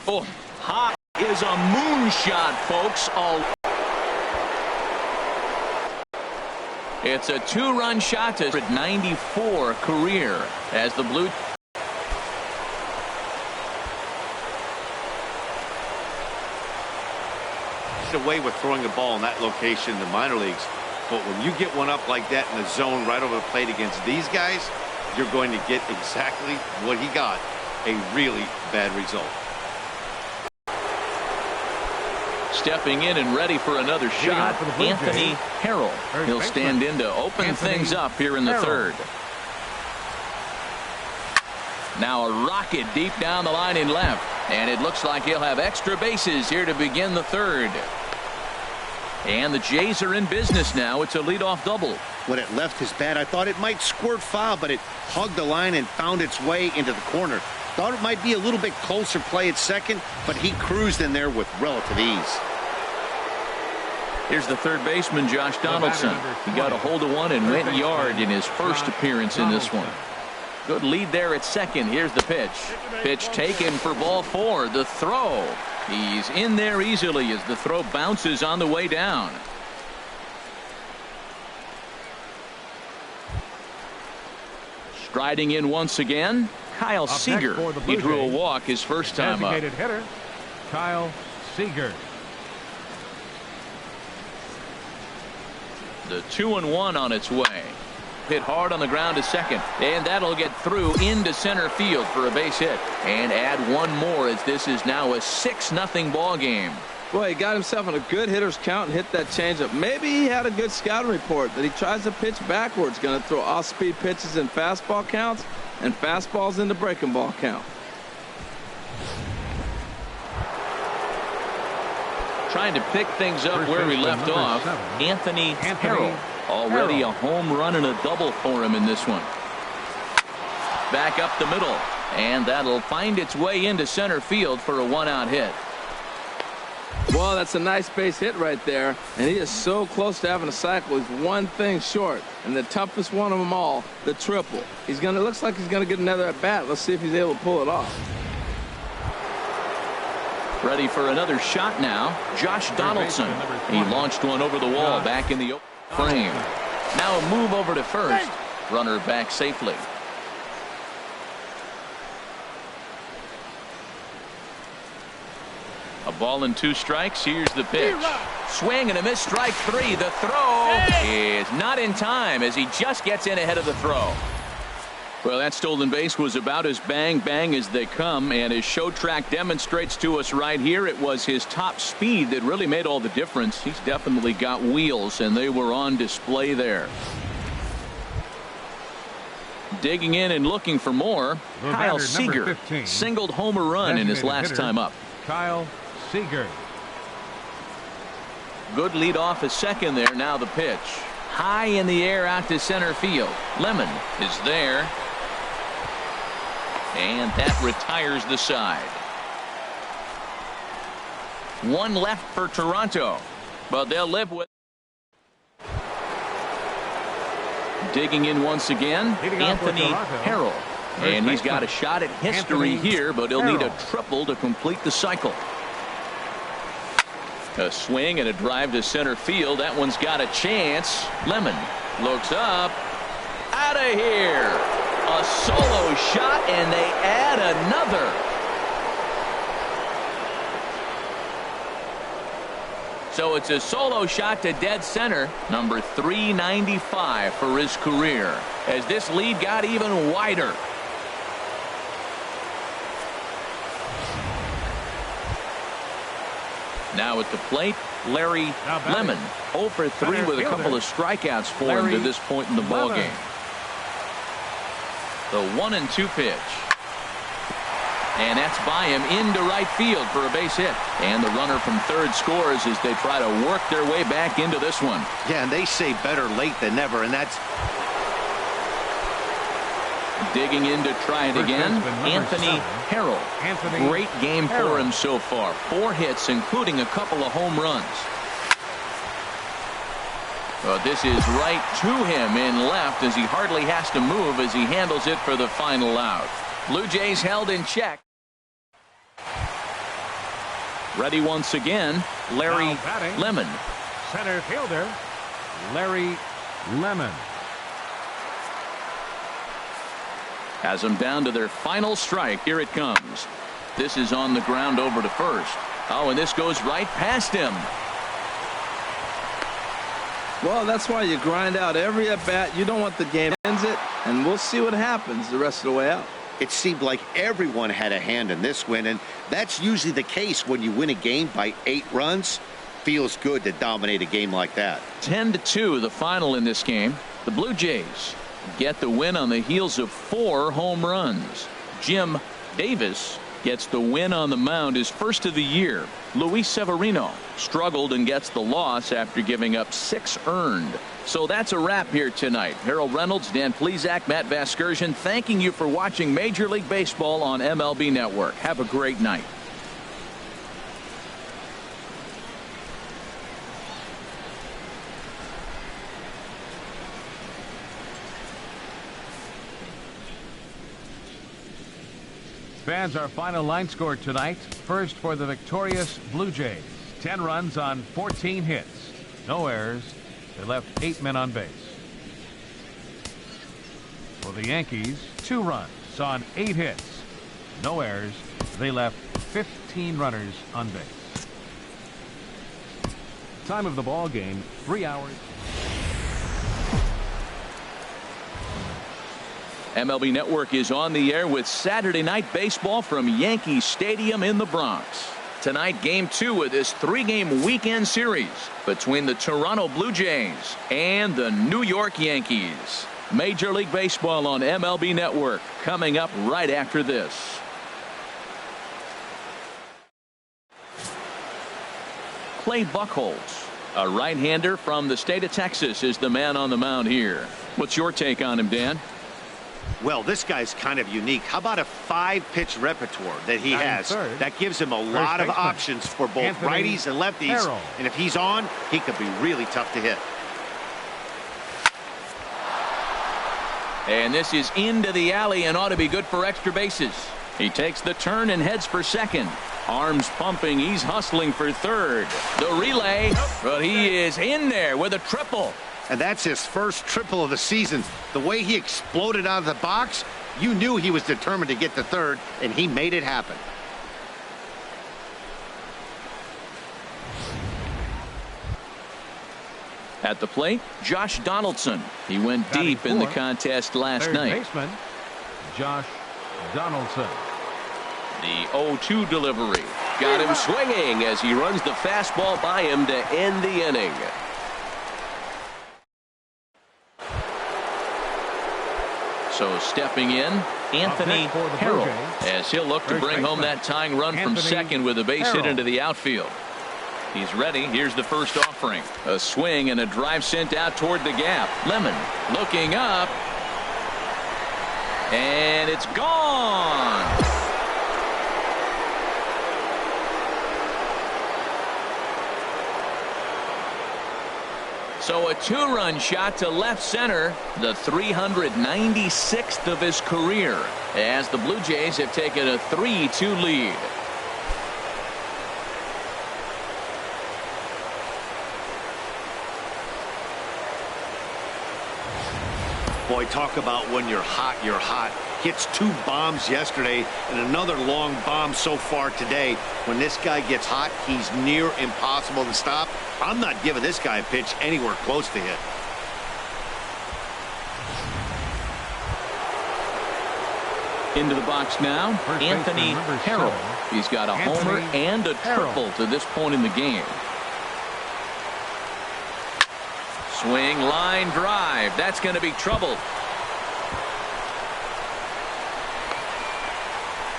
Oh, high is a moonshot, folks. Oh. It's a two-run shot to 94 career as the Blue. Away with throwing the ball in that location in the minor leagues, but when you get one up like that in the zone right over the plate against these guys, you're going to get exactly what he got, a really bad result. Stepping in and ready for another shot, Anthony Harrell. He'll stand in to open things up here in the third. Now a rocket deep down the line in left, and it looks like he'll have extra bases here to begin the third. And the Jays are in business now. It's a leadoff double. When it left his bat, I thought it might squirt foul, but it hugged the line and found its way into the corner. Thought it might be a little bit closer play at second, but he cruised in there with relative ease. Here's the third baseman, Josh Donaldson. He got a hold of one and went yard in his first appearance in this one. Good lead there at second. Here's the pitch. Pitch taken for ball four. The throw. He's in there easily as the throw bounces on the way down. Striding in once again, Kyle Seager. He drew a walk his first time up. Hitter, Kyle Seager. The 2-1 on its way. Hit hard on the ground to second, and that'll get through into center field for a base hit, and add one more as this is now a 6-0 ball game. Boy, he got himself in a good hitter's count and hit that changeup. Maybe he had a good scouting report that he tries to pitch backwards, going to throw off-speed pitches in fastball counts and fastballs in the breaking ball count. Trying to pick things up where we left off, Anthony Harrell. Already a home run and a double for him in this one. Back up the middle, and that'll find its way into center field for a one-out hit. Well, that's a nice base hit right there, and he is so close to having a cycle. He's one thing short, and the toughest one of them all, the triple. Looks like he's gonna get another at bat. Let's see if he's able to pull it off. Ready for another shot now, Josh Donaldson. He launched one over the wall back in the open frame. Now a move over to first. Runner back safely. A ball and 2 strikes. Here's the pitch. Swing and a miss, strike 3. The throw is not in time as he just gets in ahead of the throw. Well, that stolen base was about as bang as they come, and as Show Track demonstrates to us right here, it was his top speed that really made all the difference. He's definitely got wheels, and they were on display there. Digging in and looking for more, Kyle Seager. Singled homer run in his last time up. Kyle Seager. Good lead off a second there. Now the pitch. High in the air out to center field. Lemon is there. And that retires the side. One left for Toronto, but they'll live with. Digging in once again, Anthony Harrell. And he's got a shot at history here, but he'll need a triple to complete the cycle. A swing and a drive to center field. That one's got a chance. Lemon looks up. Out of here. A solo shot, and they add another. So it's a solo shot to dead center, number 395 for his career, as this lead got even wider. Now at the plate, Larry Lemon, 0 for 3 with a couple of strikeouts for him to this point in the ballgame. The 1-2 pitch. And that's by him into right field for a base hit. And the runner from third scores as they try to work their way back into this one. Yeah, and they say better late than never, and that's. Digging in to try it again, Anthony Harrell. Great game for him so far. 4 hits, including a couple of home runs. But this is right to him in left as he hardly has to move as he handles it for the final out. Blue Jays held in check. Ready once again, Larry Now batting. Lemon. Center fielder, Larry Lemon. Has them down to their final strike. Here it comes. This is on the ground over to first. Oh, and this goes right past him. Well, that's why you grind out every at-bat. You don't want the game to end it, and we'll see what happens the rest of the way out. It seemed like everyone had a hand in this win, and that's usually the case when you win a game by 8 runs. Feels good to dominate a game like that. 10-2 the final in this game. The Blue Jays get the win on the heels of 4 home runs. Jim Davis gets the win on the mound, his first of the year. Luis Severino struggled and gets the loss after giving up 6 earned. So that's a wrap here tonight. Harold Reynolds, Dan Plesac, Matt Vasgersian, thanking you for watching Major League Baseball on MLB Network. Have a great night. Fans, our final line score tonight. First for the victorious Blue Jays. 10 runs on 14 hits. No errors. They left 8 men on base. For the Yankees, 2 runs on 8 hits. No errors. They left 15 runners on base. Time of the ball game, 3 hours. MLB Network is on the air with Saturday Night Baseball from Yankee Stadium in the Bronx. Tonight, Game 2 of this 3-game weekend series between the Toronto Blue Jays and the New York Yankees. Major League Baseball on MLB Network coming up right after this. Clay Buchholz, a right-hander from the state of Texas, is the man on the mound here. What's your take on him, Dan? Well, this guy's kind of unique. How about a 5-pitch repertoire that he has? That gives him a lot of options for both righties and lefties. And if he's on, he could be really tough to hit. And this is into the alley and ought to be good for extra bases. He takes the turn and heads for second. Arms pumping. He's hustling for third. The relay, but he is in there with a triple. And that's his first triple of the season. The way he exploded out of the box, you knew he was determined to get to third, and he made it happen. At the plate, Josh Donaldson. He went deep in the contest last night. Third baseman, Josh Donaldson. The 0-2 delivery. Got him swinging as he runs the fastball by him to end the inning. So stepping in, Anthony Harrell, as he'll look to bring home that tying run from second with a base hit into the outfield. He's ready. Here's the first offering. A swing and a drive sent out toward the gap. Lemon looking up. And it's gone. So a 2-run shot to left center, the 396th of his career, as the Blue Jays have taken a 3-2 lead. Boy, talk about when you're hot, you're hot. Hits 2 bombs yesterday and another long bomb so far today. When this guy gets hot, he's near impossible to stop. I'm not giving this guy a pitch anywhere close to hit. Into the box now, Anthony Harrell. He's got a homer and a triple to this point in the game. Swing, line drive. That's going to be trouble.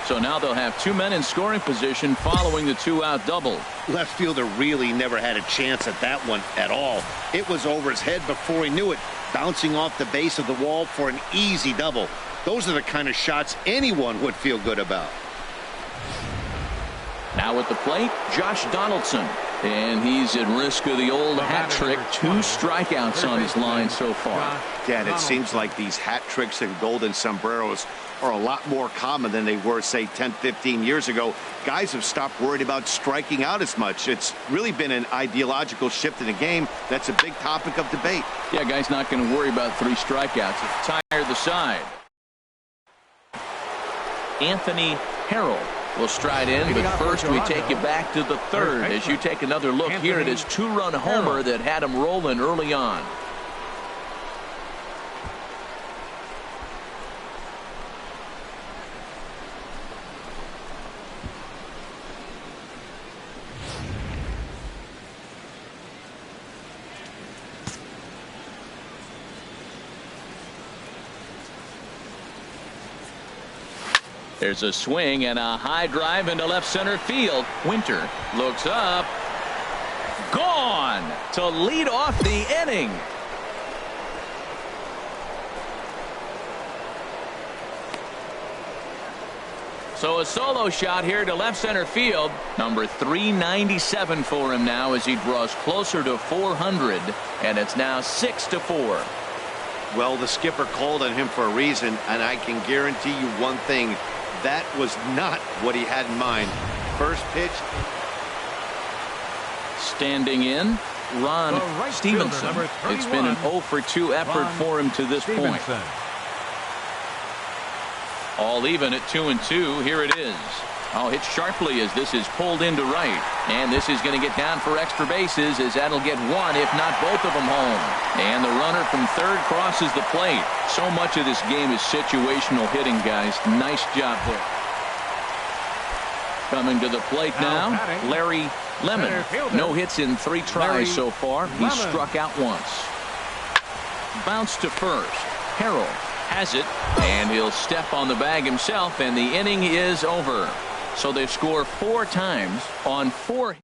So now they'll have 2 men in scoring position following the 2-out double. Left fielder really never had a chance at that one at all. It was over his head before he knew it, bouncing off the base of the wall for an easy double. Those are the kind of shots anyone would feel good about. Now at the plate, Josh Donaldson. And he's at risk of the old hat trick. 2 strikeouts on his line so far. Dan, it seems like these hat tricks and golden sombreros are a lot more common than they were, say, 10, 15 years ago. Guys have stopped worried about striking out as much. It's really been an ideological shift in the game. That's a big topic of debate. Yeah, guy's not going to worry about 3 strikeouts. Tire the side. Anthony Harrell will stride in, but first we take you back to the 3rd as you take another look here at his 2-run homer that had him rolling early on. There's a swing and a high drive into left center field. Winter looks up. Gone to lead off the inning. So a solo shot here to left center field. Number 397 for him now as he draws closer to 400. And it's now 6-4. Well, the skipper called on him for a reason, and I can guarantee you one thing. That was not what he had in mind. First pitch. Standing in, Ron Stevenson. It's been an 0 for 2 effort for him to this point. All even at 2-2. Here it is. Oh, hit sharply as this is pulled into right. And this is going to get down for extra bases as that'll get 1, if not both of them home. And the runner from 3rd crosses the plate. So much of this game is situational hitting, guys. Nice job there. Coming to the plate now, Larry Lemon. No hits in 3 tries so far. He struck out once. Bounce to first. Harrell has it, and he'll step on the bag himself, and the inning is over. So they score 4 times on 4.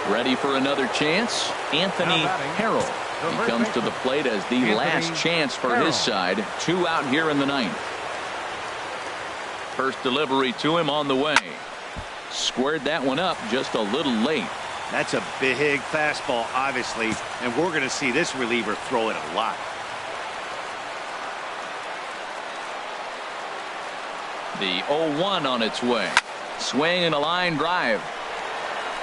Ready for another chance? Anthony Harrell. He comes to the plate as the last chance for his side. 2 out here in the 9th. First delivery to him on the way. Squared that one up just a little late. That's a big fastball, obviously, and we're going to see this reliever throw it a lot. The 0-1 on its way. Swing and a line drive.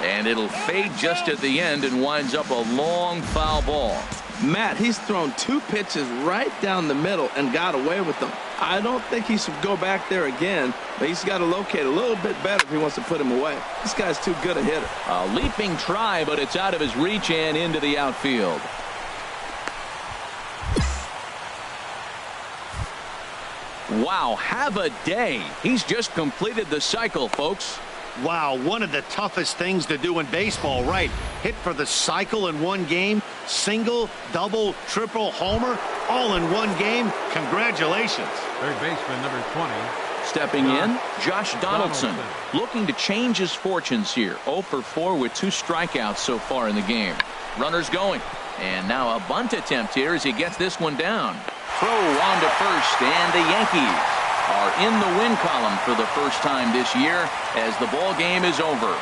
And it'll fade just at the end and winds up a long foul ball. Matt, he's thrown 2 pitches right down the middle and got away with them. I don't think he should go back there again, but he's got to locate a little bit better if he wants to put him away. This guy's too good a hitter. A leaping try, but it's out of his reach and into the outfield. Wow, have a day. He's just completed the cycle, folks. Wow, one of the toughest things to do in baseball, right? Hit for the cycle in one game, single, double, triple, homer, all in one game. Congratulations. Third baseman, number 20. Stepping in, Josh Donaldson, looking to change his fortunes here. 0 for 4 with 2 strikeouts so far in the game. Runners going. And now a bunt attempt here as he gets this one down. Throw on to first, and the Yankees are in the win column for the first time this year as the ball game is over.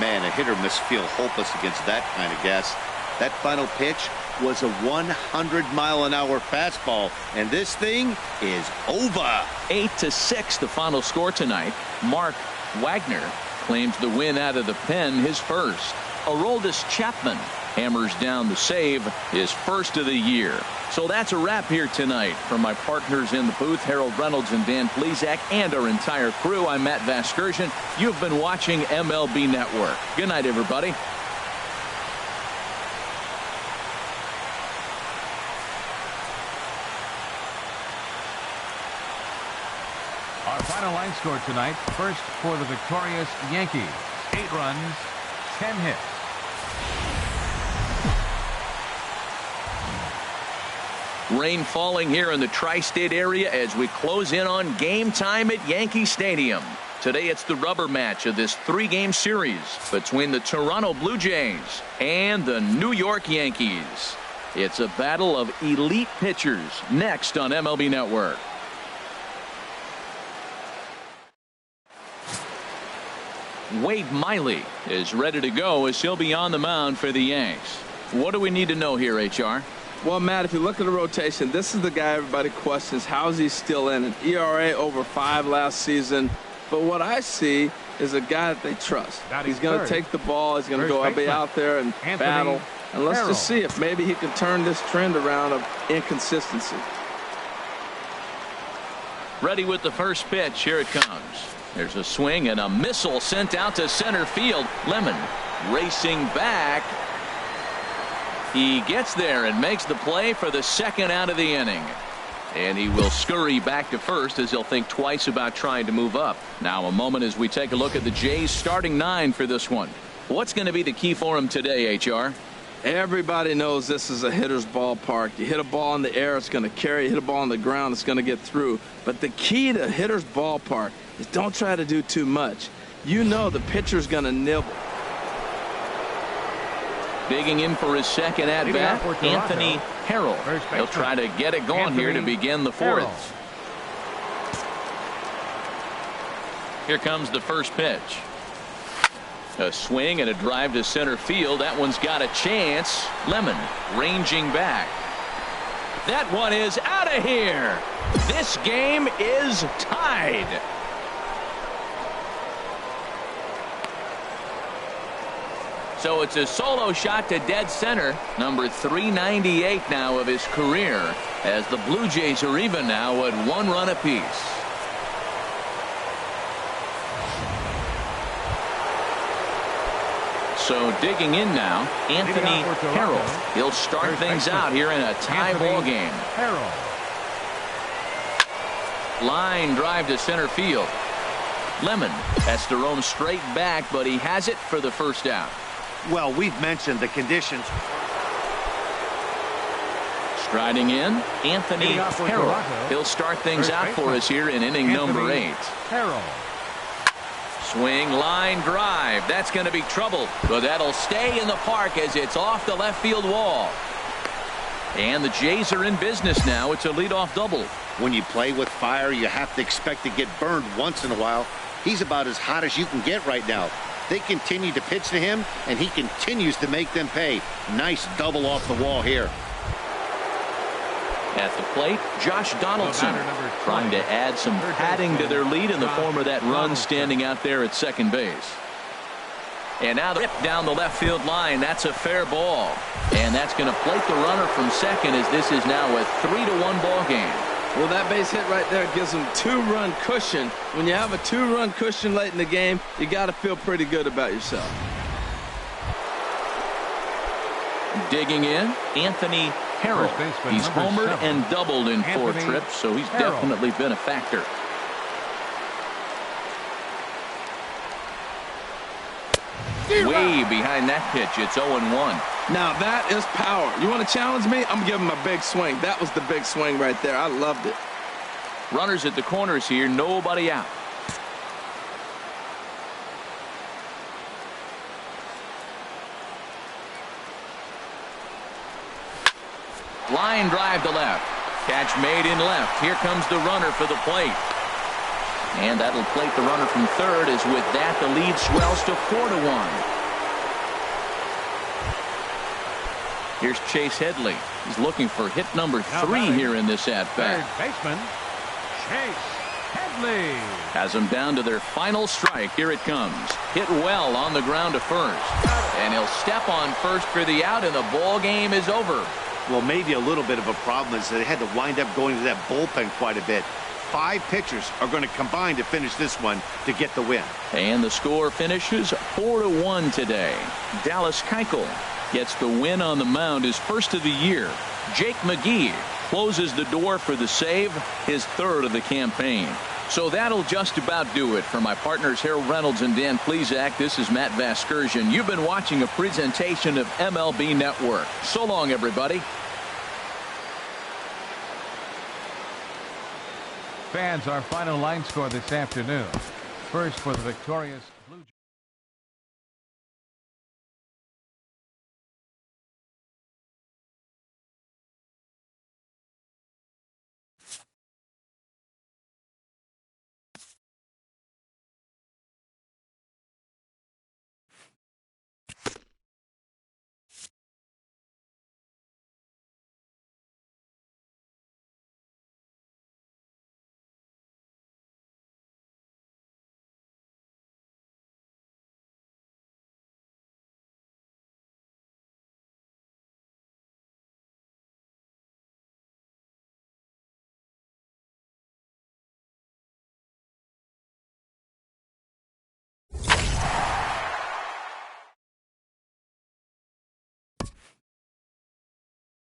Man, a hitter must feel hopeless against that kind of gas. That final pitch was a 100-mile-an-hour fastball, and this thing is over. 8-6 the final score tonight. Mark Wagner claims the win out of the pen, his first. Aroldis Chapman hammers down the save, his first of the year. So that's a wrap here tonight. From my partners in the booth, Harold Reynolds and Dan Plesac, and our entire crew, I'm Matt Vasgersian. You've been watching MLB Network. Good night, everybody. Our final line score tonight. First for the victorious Yankees. 8 runs, 10 hits. Rain falling here in the tri-state area as we close in on game time at Yankee Stadium. Today it's the rubber match of this 3-game series between the Toronto Blue Jays and the New York Yankees. It's a battle of elite pitchers next on MLB Network. Wade Miley is ready to go as he'll be on the mound for the Yanks. What do we need to know here, HR? Well, Matt, if you look at the rotation, this is the guy everybody questions. How is he still in it? ERA over 5 last season. But what I see is a guy that they trust. He's going to take the ball. He's going to go be out there and battle. And let's just see if maybe he can turn this trend around of inconsistency. Ready with the first pitch. Here it comes. There's a swing and a missile sent out to center field. Lemon racing back. He gets there and makes the play for the second out of the inning. And he will scurry back to first as he'll think twice about trying to move up. Now a moment as we take a look at the Jays starting 9 for this one. What's going to be the key for him today, HR? Everybody knows this is a hitter's ballpark. You hit a ball in the air, it's going to carry. You hit a ball on the ground, it's going to get through. But the key to hitter's ballpark is don't try to do too much. You know the pitcher's going to nibble. Digging in for his second at bat, Anthony Harrell. He'll try to get it going here to begin the fourth. Here comes the first pitch. A swing and a drive to center field. That one's got a chance. Lemon ranging back. That one is out of here. This game is tied. So it's a solo shot to dead center. Number 398 now of his career, as the Blue Jays are even now at 1 run apiece. So digging in now, Anthony Harrell. He'll start things out here in a tie ball game. Line drive to center field. Lemon has to roam straight back, but he has it for the first out. Well, we've mentioned the conditions. Striding in, Anthony Harrell. He'll start things out for us here in inning number 8. Swing, line drive. That's going to be trouble, but that'll stay in the park as it's off the left field wall. And the Jays are in business now. It's a leadoff double. When you play with fire, you have to expect to get burned once in a while. He's about as hot as you can get right now. They continue to pitch to him, and he continues to make them pay. Nice double off the wall here. At the plate, Josh Donaldson trying to add some padding to their lead in the form of that run standing out there at second base. And now the rip down the left field line. That's a fair ball. And that's going to plate the runner from second as this is now a 3-1 ball game. Well, that base hit right there gives them 2-run cushion. When you have a 2-run cushion late in the game, you got to feel pretty good about yourself. Digging in, Anthony Harrell. He's homered and doubled in 4 trips, so he's definitely been a factor. Way behind that pitch. It's 0-1. Now that is power. You want to challenge me? I'm giving him a big swing. That was the big swing right there. I loved it. Runners at the corners here. Nobody out. Line drive to left. Catch made in left. Here comes the runner for the plate. And that'll plate the runner from third, as with that the lead swells to 4-1. Here's Chase Headley. He's looking for hit number 3 here in this at-bat. Third baseman, Chase Headley. Has them down to their final strike. Here it comes. Hit well on the ground to first. And he'll step on first for the out, and the ball game is over. Well, maybe a little bit of a problem is that they had to wind up going to that bullpen quite a bit. 5 pitchers are going to combine to finish this one to get the win. And the score finishes 4-1 today. Dallas Keuchel gets the win on the mound, his first of the year. Jake McGee closes the door for the save, his 3rd of the campaign. So that'll just about do it. For my partners Harold Reynolds and Dan Plesac, this is Matt Vasgersian. You've been watching a presentation of MLB Network. So long, everybody. Fans, our final line score this afternoon. First for the victorious Blue Jays.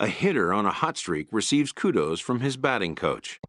A hitter on a hot streak receives kudos from his batting coach.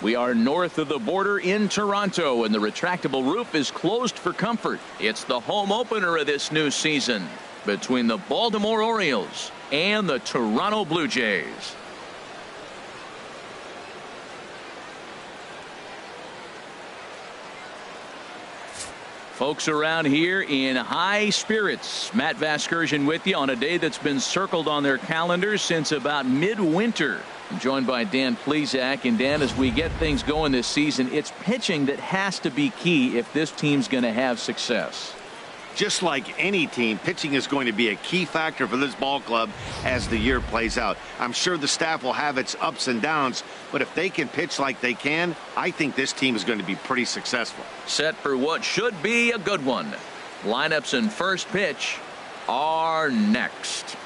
We are north of the border in Toronto, and the retractable roof is closed for comfort. It's the home opener of this new season between the Baltimore Orioles and the Toronto Blue Jays. Folks around here in high spirits. Matt Vasgersian with you on a day that's been circled on their calendars since about midwinter. I'm joined by Dan Plesac. And Dan, as we get things going this season, it's pitching that has to be key if this team's going to have success. Just like any team, pitching is going to be a key factor for this ball club as the year plays out. I'm sure the staff will have its ups and downs, but if they can pitch like they can, I think this team is going to be pretty successful. Set for what should be a good one. Lineups and first pitch are next.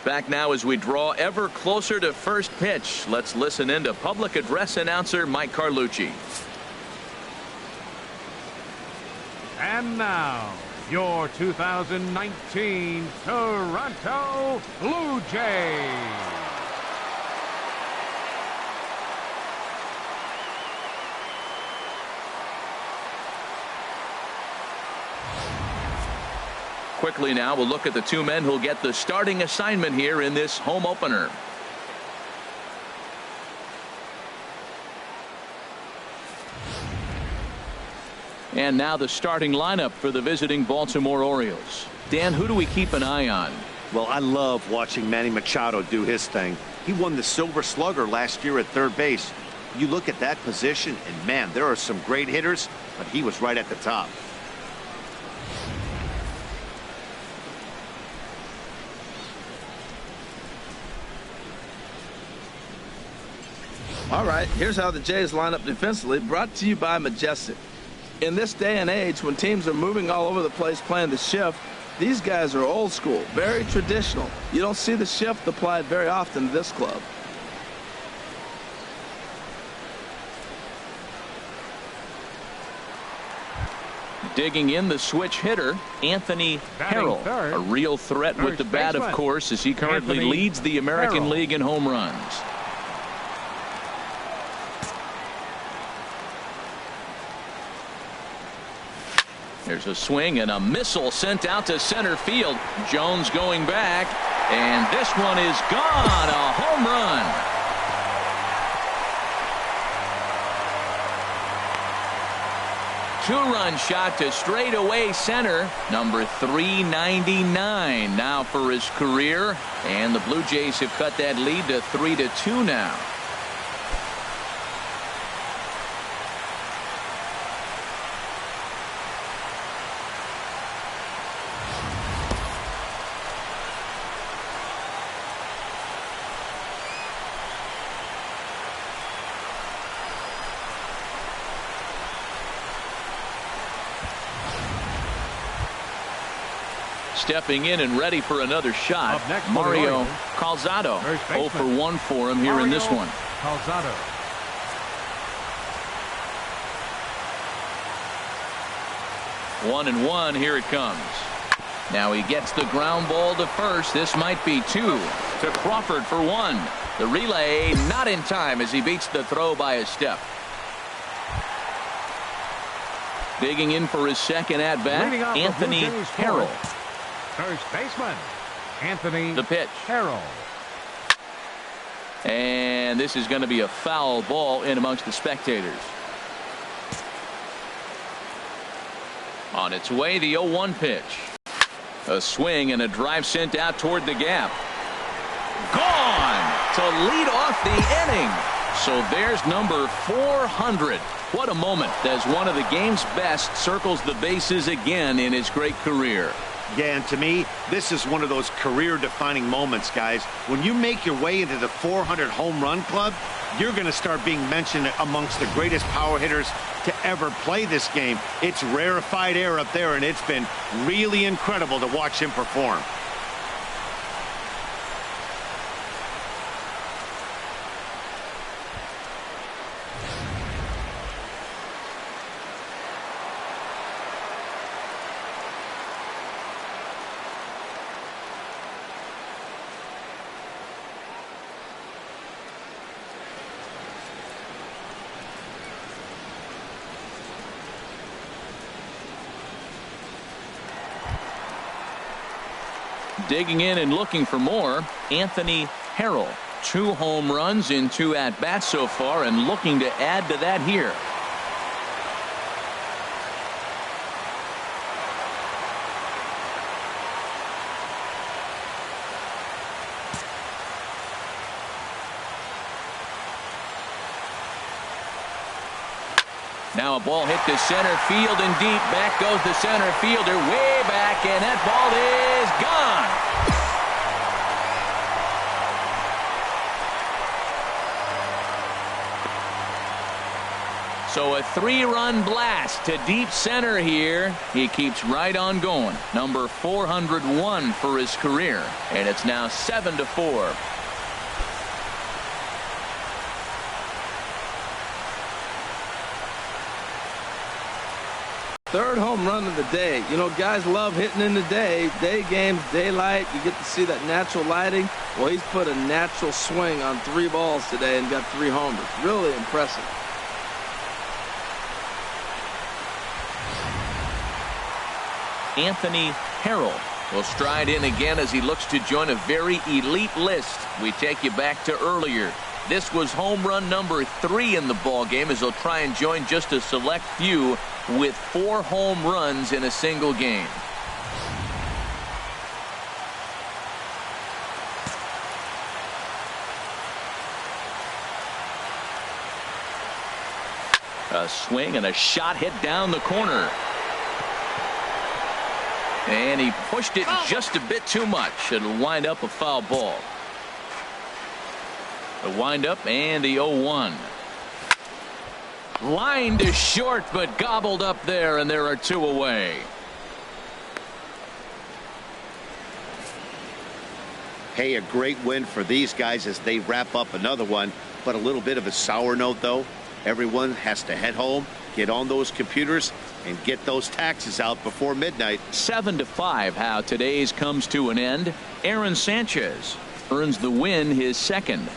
Back now as we draw ever closer to first pitch. Let's listen in to public address announcer Mike Carlucci. And now, your 2019 Toronto Blue Jays. Quickly now, we'll look at the two men who'll get the starting assignment here in this home opener. And now the starting lineup for the visiting Baltimore Orioles. Dan, who do we keep an eye on? Well, I love watching Manny Machado do his thing. He won the Silver Slugger last year at third base. You look at that position, and man, there are some great hitters, but he was right at the top. All right, here's how the Jays line up defensively, brought to you by Majestic. In this day and age, when teams are moving all over the place playing the shift, these guys are old school, very traditional. You don't see the shift applied very often to this club. Digging in, the switch hitter, Anthony Harrell. A real threat with the bat, of course, as he currently leads the American League in home runs. There's a swing and a missile sent out to center field. Jones going back, and this one is gone. A home run. Two-run shot to straightaway center. Number 399 now for his career, and the Blue Jays have cut that lead to 3-2 now. Stepping in and ready for another shot, Up next for the Mario Orioles, Calzado. first 0 baseman. for 1 for him here in this Mario one. Calzado. 1-1, here it comes. Now he gets the ground ball to first. This might be 2 to Crawford for 1. The relay not in time as he beats the throw by a step. Digging in for his second at Leading bat, off the Anthony Blue Jays Harrell. First baseman, Anthony The pitch. Harrell. And this is going to be a foul ball in amongst the spectators. On its way, the 0-1 pitch. A swing and a drive sent out toward the gap. Gone to lead off the inning. So there's number 400. What a moment as one of the game's best circles the bases again in his great career. Yeah, and to me, this is one of those career-defining moments, guys. When you make your way into the 400 home run club, you're going to start being mentioned amongst the greatest power hitters to ever play this game. It's rarefied air up there, and it's been really incredible to watch him perform. Digging in and looking for more, Anthony Harrell. 2 home runs in 2 at-bats so far and looking to add to that here. Now a ball hit to center field and deep. Back goes the center fielder way back, and that ball is gone. So a 3-run blast to deep center here. He keeps right on going. Number 401 for his career, and it's now 7-4. Third home run of the day. You know, guys love hitting in the day. Day games, daylight. You get to see that natural lighting. Well, he's put a natural swing on 3 balls today and got 3 homers. Really impressive. Anthony Harrell will stride in again as he looks to join a very elite list. We take you back to earlier. This was home run number 3 in the ball game as he'll try and join just a select few with 4 home runs in a single game. A swing and a shot hit down the corner. And he pushed it just a bit too much. It'll wind up a foul ball. The windup and the 0-1. Line to short, but gobbled up there, and there are 2 away. Hey, a great win for these guys as they wrap up another one, but a little bit of a sour note, though. Everyone has to head home, get on those computers, and get those taxes out before midnight. 7-5 how today's comes to an end. Aaron Sanchez earns the win, his second.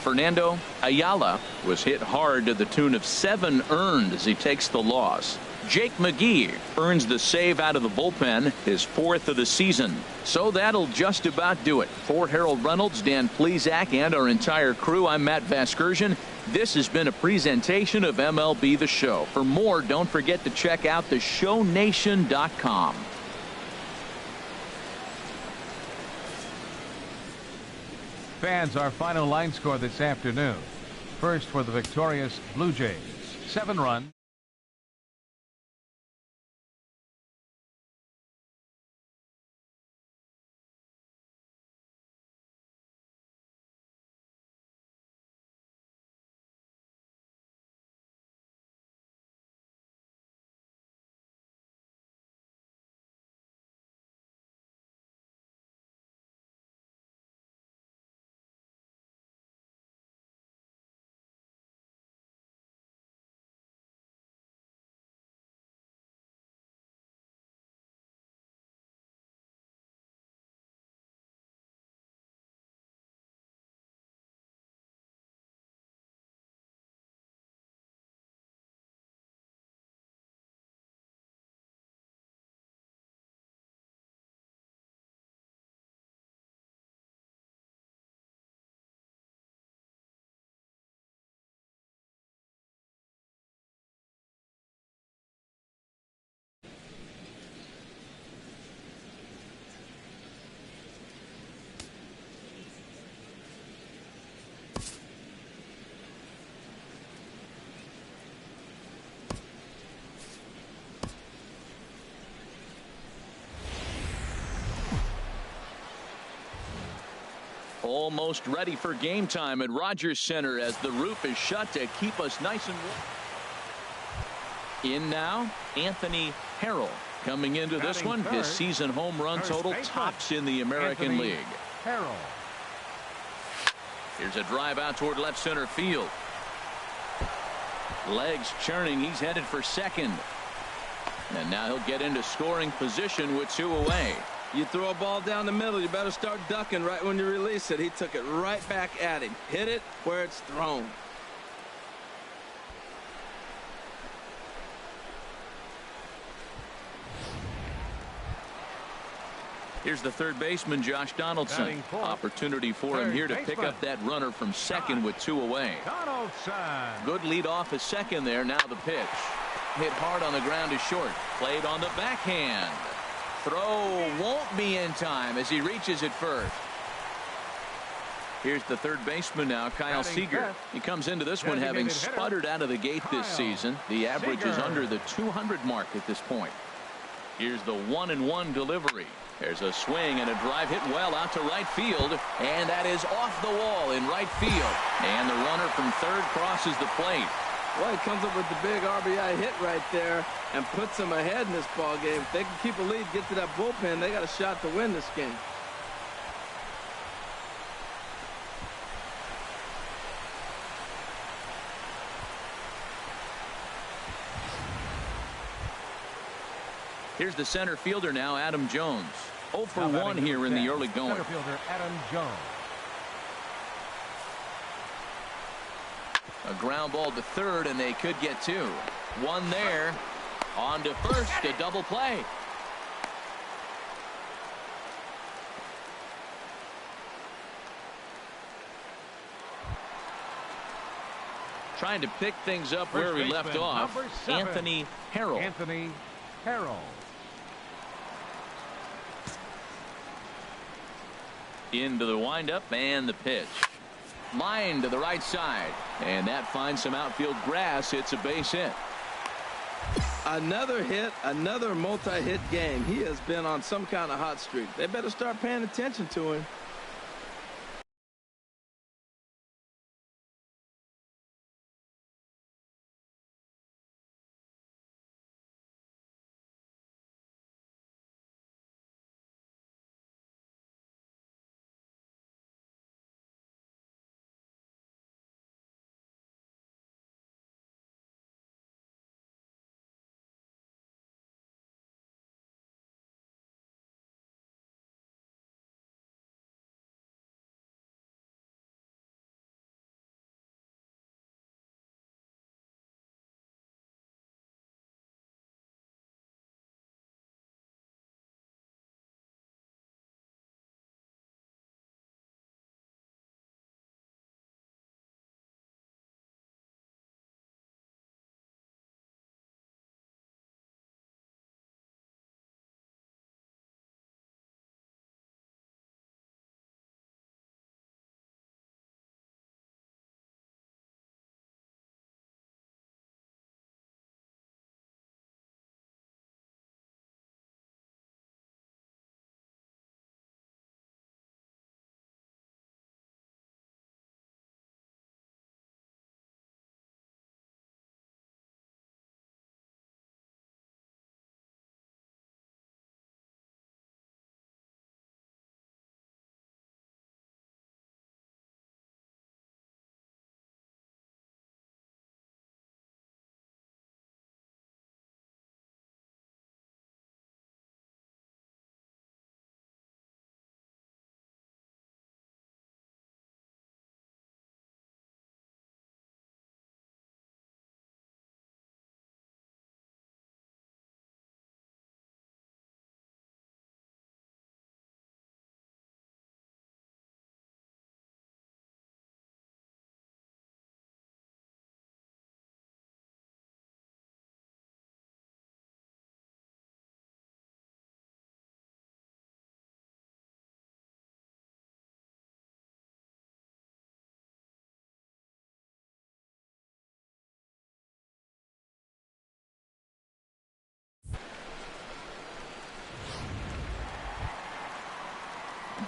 Fernando Ayala was hit hard to the tune of 7 earned as he takes the loss. Jake McGee earns the save out of the bullpen, his 4th of the season. So that'll just about do it. For Harold Reynolds, Dan Plesac, and our entire crew, I'm Matt Vasgersian. This has been a presentation of MLB The Show. For more, don't forget to check out theshownation.com. Fans, our final line score this afternoon. First for the victorious Blue Jays. 7 runs. Almost ready for game time at Rogers Center as the roof is shut to keep us nice and warm. In now, Anthony Harrell. Coming into this Batting one, third, his season home run first total baseman, tops in the American Anthony League. Harrell. Here's a drive out toward left center field. Legs churning. He's headed for second. And now he'll get into scoring position with 2 away. You throw a ball down the middle, you better start ducking right when you release it. He took it right back at him. Hit it where it's thrown. Here's the third baseman, Josh Donaldson. Batting fourth, Opportunity for him third here to pick baseman, up that runner from second with 2 away. Donaldson. Good lead off at second there. Now the pitch. Hit hard on the ground is short. Played on the backhand. Throw won't be in time as he reaches it first. Here's the third baseman now, Kyle Batting Seager. fifth, He comes into this one having designated hitter, sputtered out of the gate this Kyle season. The average is Seager. under the 200 mark at this point. Here's the 1-1 delivery. There's a swing and a drive hit well out to right field, and that is off the wall in right field. And the runner from third crosses the plate. Well, he comes up with the big RBI hit right there and puts them ahead in this ball game. If they can keep a lead, get to that bullpen, they got a shot to win this game. Here's the center fielder now, Adam Jones. 0 for Now 1 batting here in the 10th, early going. Center fielder Adam Jones. A ground ball to third, and they could get 2. 1 there. On to first, a double play. Trying to pick things up First where we baseman, left off. number 7, Anthony Harrell. Anthony Harrell. Into the windup and the pitch. Line to the right side. And that finds some outfield grass. It's a base hit. Another hit, another multi-hit game. He has been on some kind of hot streak. They better start paying attention to him.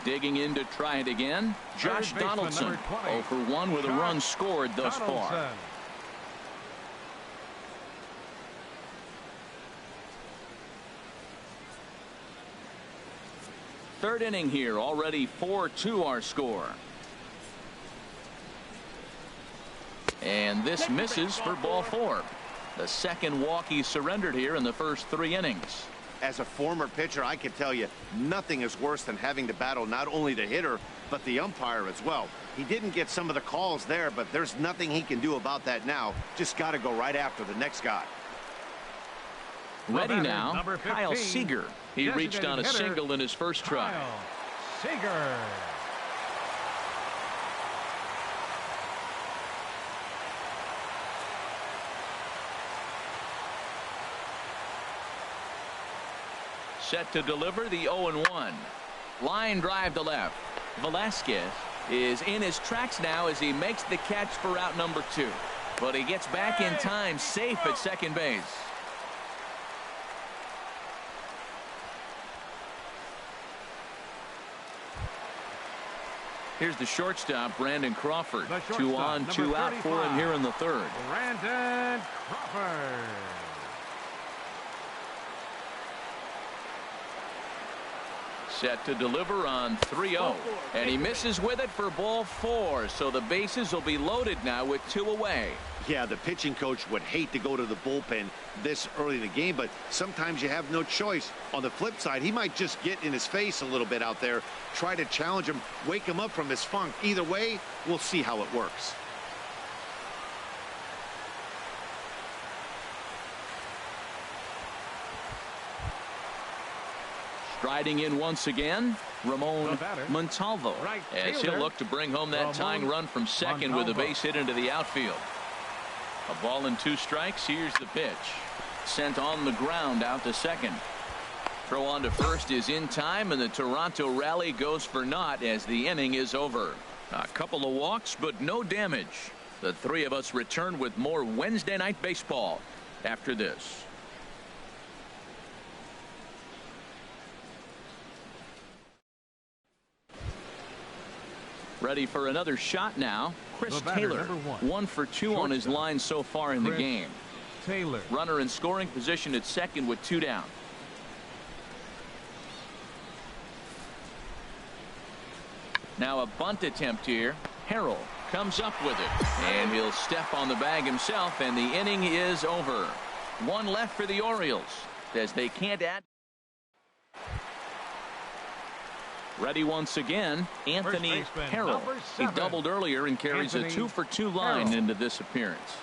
Digging in to try it again, Josh Donaldson. 0 for 1 with a run scored thus far. Third inning here, already 4-2 our score. And this misses for ball 4. The second walk he surrendered here in the first 3 innings. As a former pitcher, I can tell you nothing is worse than having to battle not only the hitter but the umpire as well. He didn't get some of the calls there, but there's nothing he can do about that now. Just got to go right after the next guy. Ready now, Kyle Seager. He reached on a single in his first try. Seager. Set to deliver the 0-1. Line drive to left. Velasquez is in his tracks now as he makes the catch for out number 2. But he gets back in time, safe at second base. Here's the shortstop, Brandon Crawford. 2 on, 2 out for him here in the third. Brandon Crawford. Set to deliver on 3-0. And he misses with it for ball 4. So the bases will be loaded now with 2 away. Yeah, the pitching coach would hate to go to the bullpen this early in the game, but sometimes you have no choice. On the flip side, he might just get in his face a little bit out there, try to challenge him, wake him up from his funk. Either way, we'll see how it works. Striding in once again, Ramon Montalvo, as he'll look to bring home that tying run from second with a base hit into the outfield. A ball and 2 strikes. Here's the pitch. Sent on the ground out to second. Throw on to first is in time, and the Toronto rally goes for naught as the inning is over. A couple of walks, but no damage. The 3 of us return with more Wednesday Night Baseball after this. Ready for another shot now. Chris Taylor, 1 for 2 on his line so far in the game. Taylor. Runner in scoring position at second with 2 down. Now a bunt attempt here. Harrell comes up with it, and he'll step on the bag himself, and the inning is over. 1 left for the Orioles as they can't add. Ready once again, Anthony Harrell. He doubled earlier and carries a 2 for 2 line into this appearance.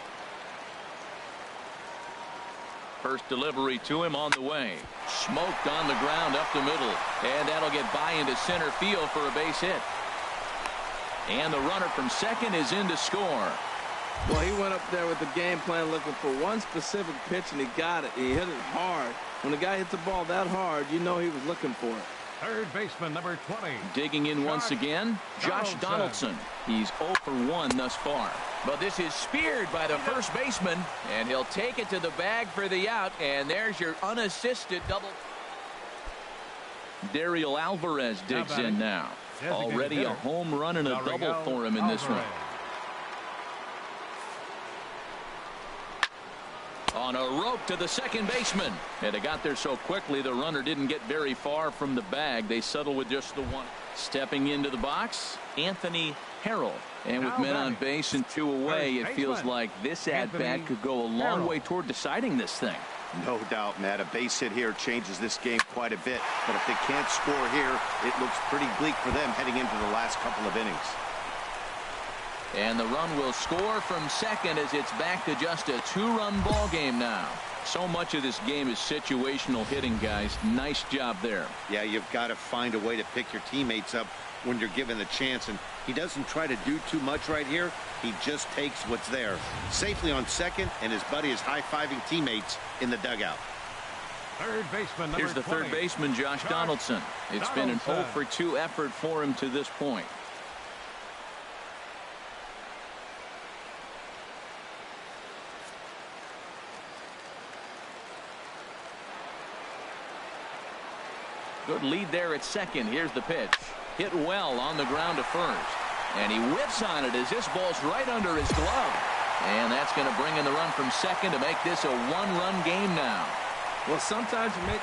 First delivery to him on the way. Smoked on the ground up the middle, and that'll get by into center field for a base hit. And the runner from second is in to score. Well, he went up there with the game plan looking for one specific pitch, and he got it. He hit it hard. When the guy hits the ball that hard, you know he was looking for it. Third baseman, number 20. Digging in once again, Josh Donaldson. He's 0 for 1 thus far. But this is speared by the first baseman, and he'll take it to the bag for the out, and there's your unassisted double. Dariel Alvarez digs in now. Already a home run and a double for him in this one. On a rope to the second baseman, and it got there so quickly the runner didn't get very far from the bag. They settle with just the 1. Stepping into the box, Anthony Harrell, and with men on base and 2 away, it feels like this at-bat could go a long way toward deciding this thing. No doubt, Matt. A base hit here changes this game quite a bit, but if they can't score here, it looks pretty bleak for them heading into the last couple of innings. And the run will score from second as it's back to just a 2-run ball game now. So much of this game is situational hitting, guys. Nice job there. Yeah, you've got to find a way to pick your teammates up when you're given the chance, and he doesn't try to do too much right here. He just takes what's there. Safely on second, and his buddy is high-fiving teammates in the dugout. Third baseman, number Here's the 20. third baseman, Josh Donaldson. It's been an 0 for 2 effort for him to this point. Good lead there at second. Here's the pitch. hit well on the ground to first. And he whips on it as this ball's right under his glove. And that's going to bring in the run from second to make this a one-run game now. Well, sometimes you make...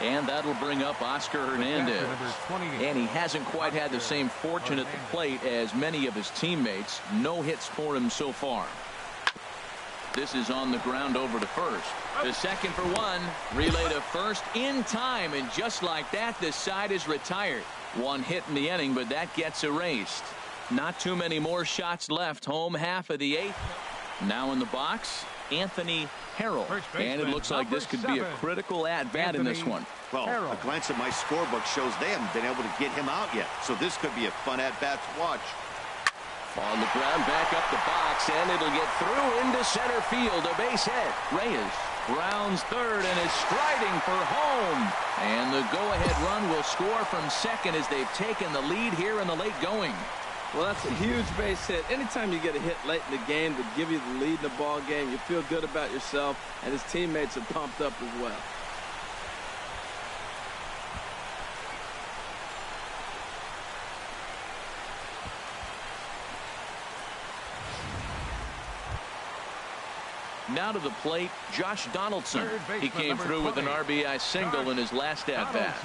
And that'll bring up Oscar Hernandez. And he hasn't quite had the same fortune at the plate as many of his teammates. No hits for him so far. This is on the ground over to first. The second for one. Relay to first in time. And just like that, this side is retired. One hit in the inning, but that gets erased. Not too many more shots left. Home half of the eighth. Now in the box, Anthony Harrell. And it looks like this could be a critical at-bat in this one. Well, a glance at my scorebook shows they haven't been able to get him out yet. So this could be a fun at-bat to watch. On the ground, back up the box, and it'll get through into center field. A base hit. Reyes rounds third and is striding for home. And the go-ahead run will score from second as they've taken the lead here in the late going. Well, that's a huge base hit. Anytime you get a hit late in the game to give you the lead in the ball game, you feel good about yourself, and his teammates are pumped up as well. Now to the plate, Josh Donaldson. He came through with an RBI single in his last at-bat.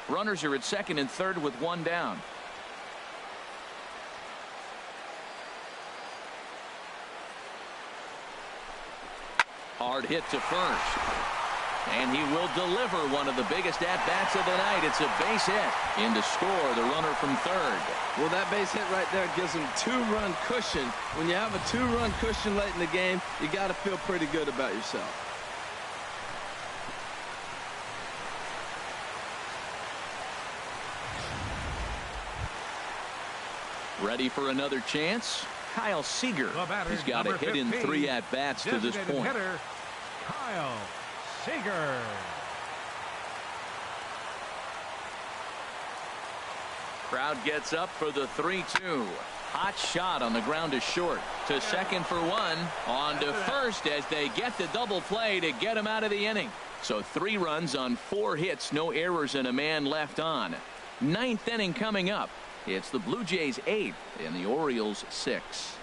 Runners are at second and third with one down. Hard hit to first. And he will deliver one of the biggest at-bats of the night. It's a base hit. In to score the runner from third. Well, that base hit right there gives him two-run cushion. When you have a two-run cushion late in the game, you got to feel pretty good about yourself. Ready for another chance? Kyle Seager. He's got a hit in 3 at-bats to this point. Hitter, Kyle Seager. Crowd gets up for the 3-2. Hot shot on the ground to short. To second for one. On to first as they get the double play to get him out of the inning. So 3 runs on 4 hits, no errors, and a man left on. 9th inning coming up. It's the Blue Jays 8th and the Orioles 6.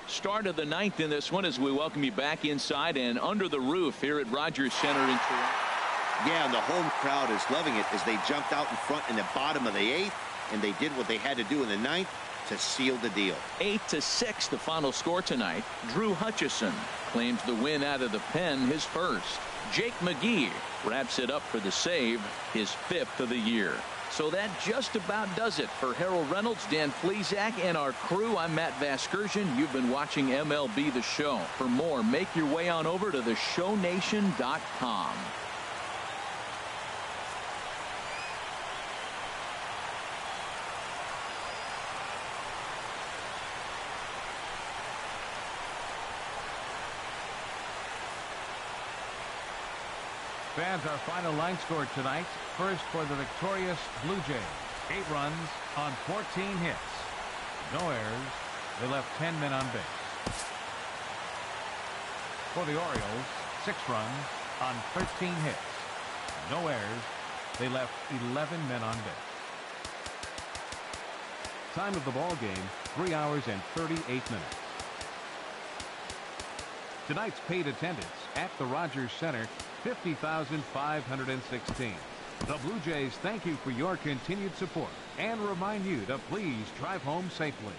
Start of the 9th in this one as we welcome you back inside and under the roof here at Rogers Center in Toronto. Yeah, and the home crowd is loving it as they jumped out in front in the bottom of the 8th, and they did what they had to do in the 9th to seal the deal. 8-6 the final score tonight. Drew Hutchison claims the win out of the pen, his first. Jake McGee wraps it up for the save, his 5th of the year. So that just about does it for Harold Reynolds, Dan Flezak, and our crew. I'm Matt Vasgersian. You've been watching MLB The Show. For more, make your way on over to theshownation.com. Fans, our final line score tonight. First for the victorious Blue Jays. 8 runs on 14 hits. No errors. They left 10 men on base. For the Orioles, 6 runs on 13 hits. No errors. They left 11 men on base. Time of the ball game, 3 hours and 38 minutes. Tonight's paid attendance at the Rogers Center, 50,516. The Blue Jays thank you for your continued support and remind you to please drive home safely.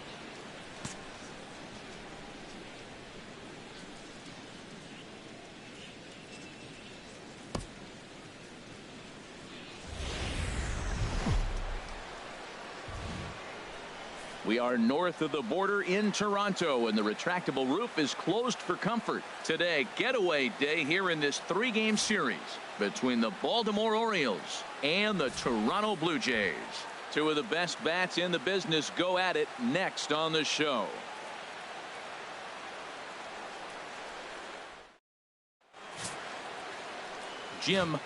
We are north of the border in Toronto, and the retractable roof is closed for comfort. Today, getaway day here in this 3-game series between the Baltimore Orioles and the Toronto Blue Jays. 2 of the best bats in the business go at it next on the show. Jim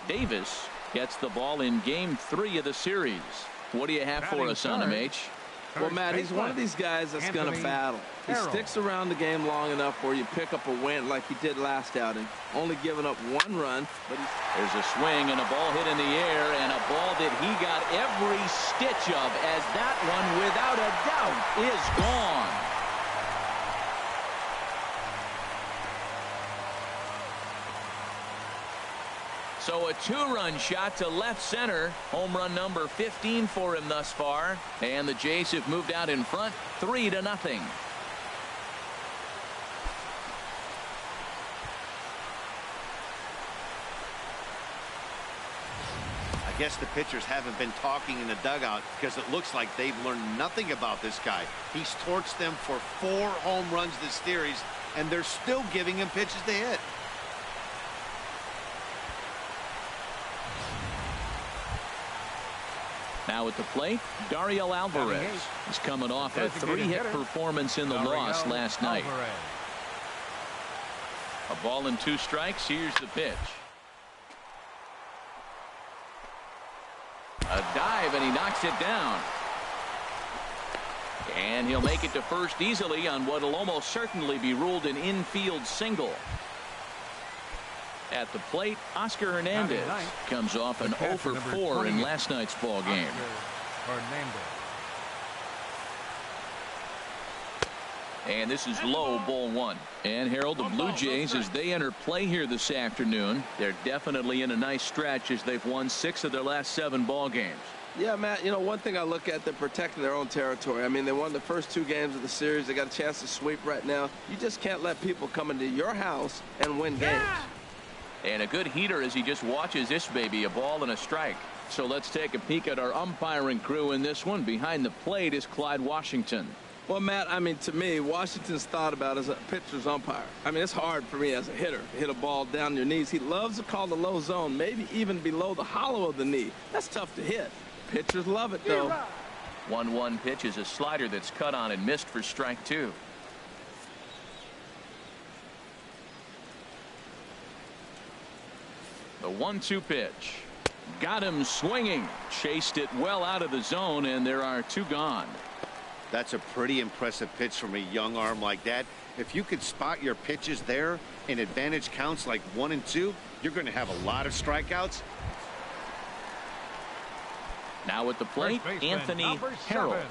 Davis gets the ball in Game 3 of the series. What do you have for us on him, H? Well, Matt, he's one of these guys that's going to battle. He sticks around the game long enough where you pick up a win like he did last outing, only giving up 1 run. But there's a swing and a ball hit in the air, and a ball that he got every stitch of, as that one, without a doubt, is gone. So a 2-run shot to left center. Home run number 15 for him thus far. And the Jays have moved out in front 3-0. I guess the pitchers haven't been talking in the dugout because it looks like they've learned nothing about this guy. He's torched them for 4 home runs this series, and they're still giving him pitches to hit. Now at the plate, Dario Alvarez is coming off a 3-hit performance in the loss last night. A ball and 2 strikes. Here's the pitch. A dive, and he knocks it down. And he'll make it to first easily on what will almost certainly be ruled an infield single. At the plate, Oscar Hernandez comes off an 0 for 4 in last night's ball game. And this is low, ball 1. And Harold, the Blue Jays, as they enter play here this afternoon, they're definitely in a nice stretch as they've won 6 of their last 7 ball games. Yeah, Matt, you know, one thing I look at, they're protecting their own territory. I mean, they won the first 2 games of the series. They got a chance to sweep right now. You just can't let people come into your house and win games. And a good heater as he just watches this baby, a ball and a strike. So let's take a peek at our umpiring crew in this one. Behind the plate is Clyde Washington. Well, Matt, I mean, to me, Washington's thought about as a pitcher's umpire. I mean, it's hard for me as a hitter to hit a ball down your knees. He loves to call the low zone, maybe even below the hollow of the knee. That's tough to hit. Pitchers love it, though. 1-1 pitch is a slider that's cut on and missed for strike 2. The 1-2 pitch. Got him swinging. Chased it well out of the zone, and there are 2 gone. That's a pretty impressive pitch from a young arm like that. If you could spot your pitches there in advantage counts like 1 and 2, you're going to have a lot of strikeouts. Now at the plate, Anthony Harrell.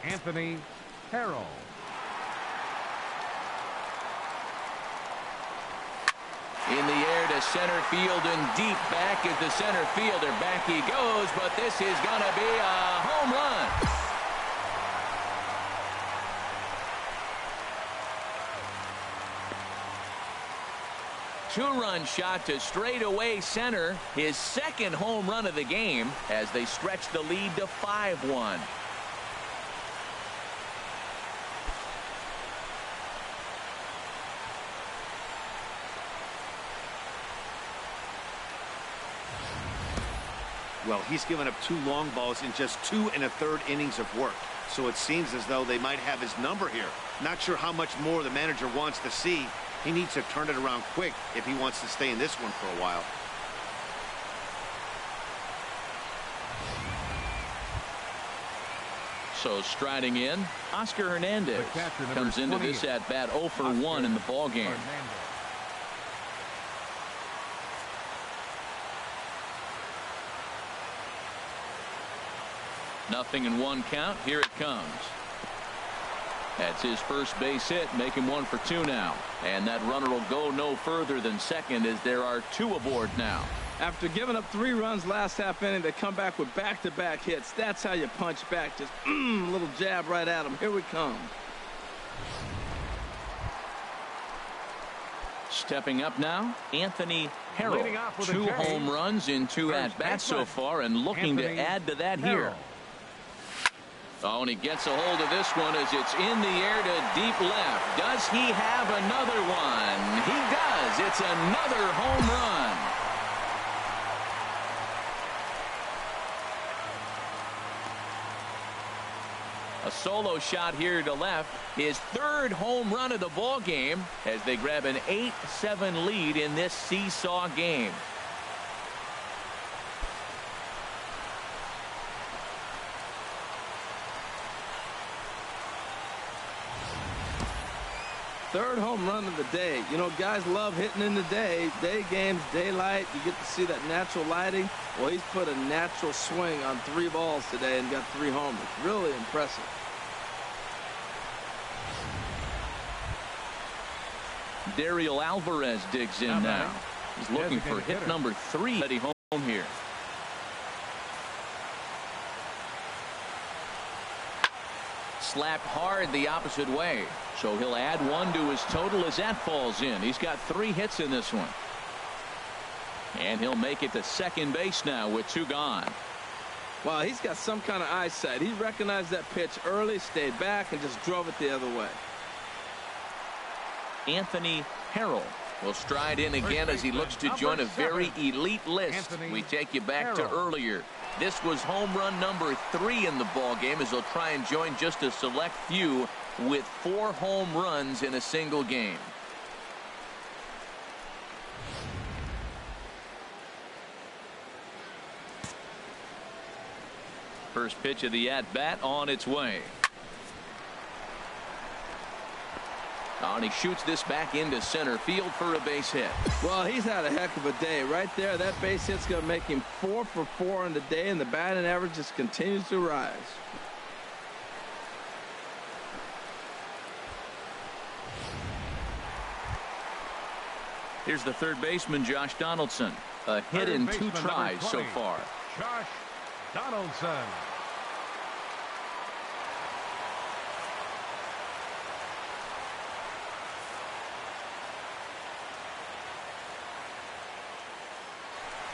Anthony Harrell. In the air to center field and deep back is the center fielder. Back he goes, but this is going to be a home run. Two-run shot to straightaway center. His 2nd home run of the game as they stretch the lead to 5-1. Well, he's given up 2 long balls in just 2 1/3 innings of work. So it seems as though they might have his number here. Not sure how much more the manager wants to see. He needs to turn it around quick if he wants to stay in this one for a while. So striding in, Oscar Hernandez comes into this at bat 0 for 1 in the ball game. Nothing in 1 count. Here it comes. That's his first base hit, make him 1 for 2 now. And that runner will go no further than second as there are 2 aboard now. After giving up 3 runs last half inning, they come back with back-to-back hits. That's how you punch back. Just little jab right at him. Here we come. Stepping up now, Anthony Harrell. 2 home runs in 2 at-bats so far, and looking to add to that here. Oh, and he gets a hold of this one as it's in the air to deep left. Does he have another one? He does. It's another home run. A solo shot here to left. His 3rd home run of the ball game as they grab an 8-7 lead in this seesaw game. third home run of the day. You know, guys love hitting in the day games, daylight. You get to see that natural lighting. Well, he's put a natural swing on 3 balls today and got 3 homers. Really impressive. Dariel Alvarez digs in now. He's looking for hit number 3 at home here. Slapped hard the opposite way, so he'll add 1 to his total as that falls in. He's got 3 hits in this one, and he'll make it to second base now with 2 gone. Wow, he's got some kind of eyesight. He recognized that pitch early, stayed back, and just drove it the other way. Anthony Harrell will stride in again as he looks to join a very elite list. We take you back to earlier. This was home run number 3 in the ball game as he'll try and join just a select few with 4 home runs in a single game. First pitch of the at-bat on its way. And he shoots this back into center field for a base hit. Well, he's had a heck of a day. Right there, that base hit's going to make him 4 for 4 on the day, and the batting average just continues to rise. Here's the third baseman, Josh Donaldson. A hit in 2 tries so far. Josh Donaldson.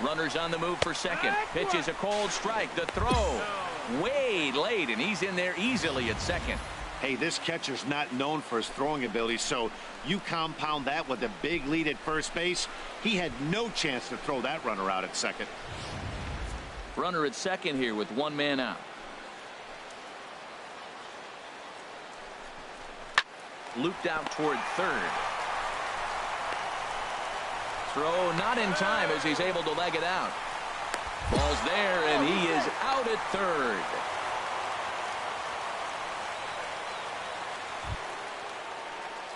Runners on the move for second. Pitch is a cold strike. The throw way late, and he's in there easily at second. Hey, this catcher's not known for his throwing ability, so you compound that with a big lead at first base. He had no chance to throw that runner out at second. Runner at second here with 1 man out. Looped out toward third. Throw not in time as he's able to leg it out. Ball's there, and he is out at third.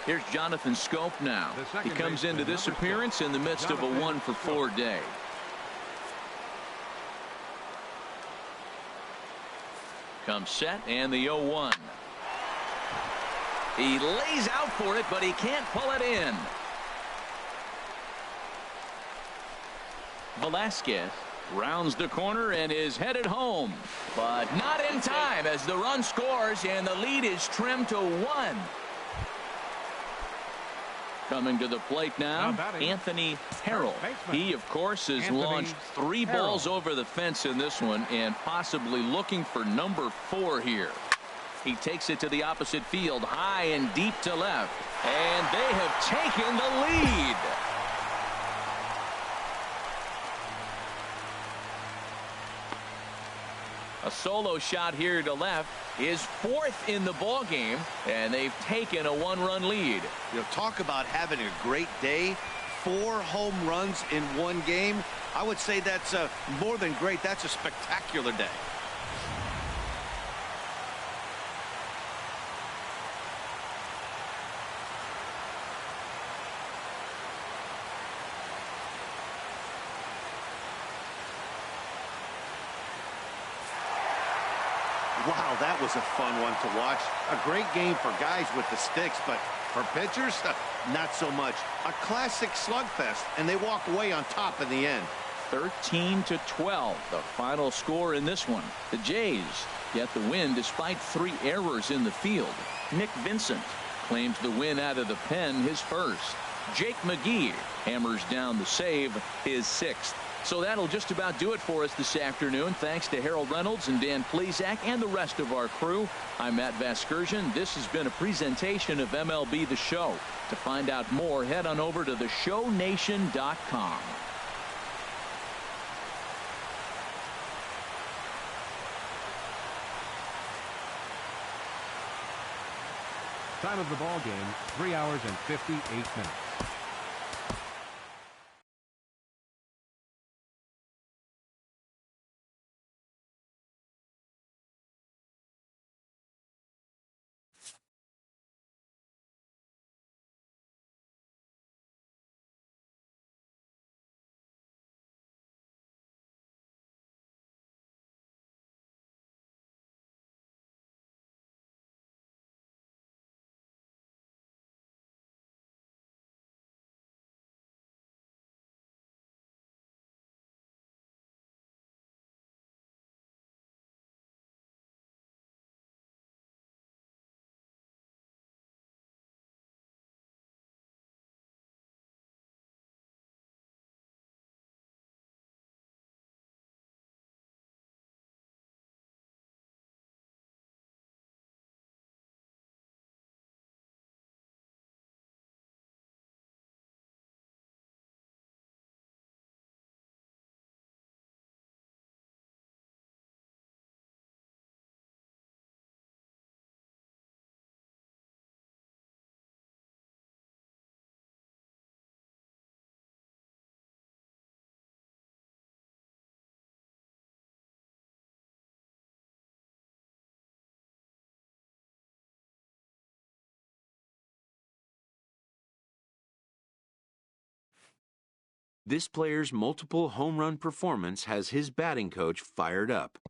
Here's Jonathan Scope now. He comes into this appearance in the midst of a 1 for 4 day. Comes set, and the 0-1. He lays out for it, but he can't pull it in. Velasquez rounds the corner and is headed home, but not in time as the run scores and the lead is trimmed to 1. Coming to the plate now, Anthony Harrell. He, of course, has launched 3 balls over the fence in this one and possibly looking for number 4 here. He takes it to the opposite field, high and deep to left, and they have taken the lead. A solo shot here to left is 4th in the ball game, and they've taken a 1-run lead. You know, talk about having a great day. 4 home runs in 1 game. I would say that's more than great. That's a spectacular day. Wow, that was a fun one to watch. A great game for guys with the sticks, but for pitchers, not so much. A classic slugfest, and they walk away on top in the end. 13-12, the final score in this one. The Jays get the win despite 3 errors in the field. Nick Vincent claims the win out of the pen, his first. Jake McGee hammers down the save, his 6th. So that'll just about do it for us this afternoon. Thanks to Harold Reynolds and Dan Plesac and the rest of our crew. I'm Matt Vasgersian. This has been a presentation of MLB The Show. To find out more, head on over to theshownation.com. Time of the ball game, 3 hours and 58 minutes. This player's multiple home run performance has his batting coach fired up.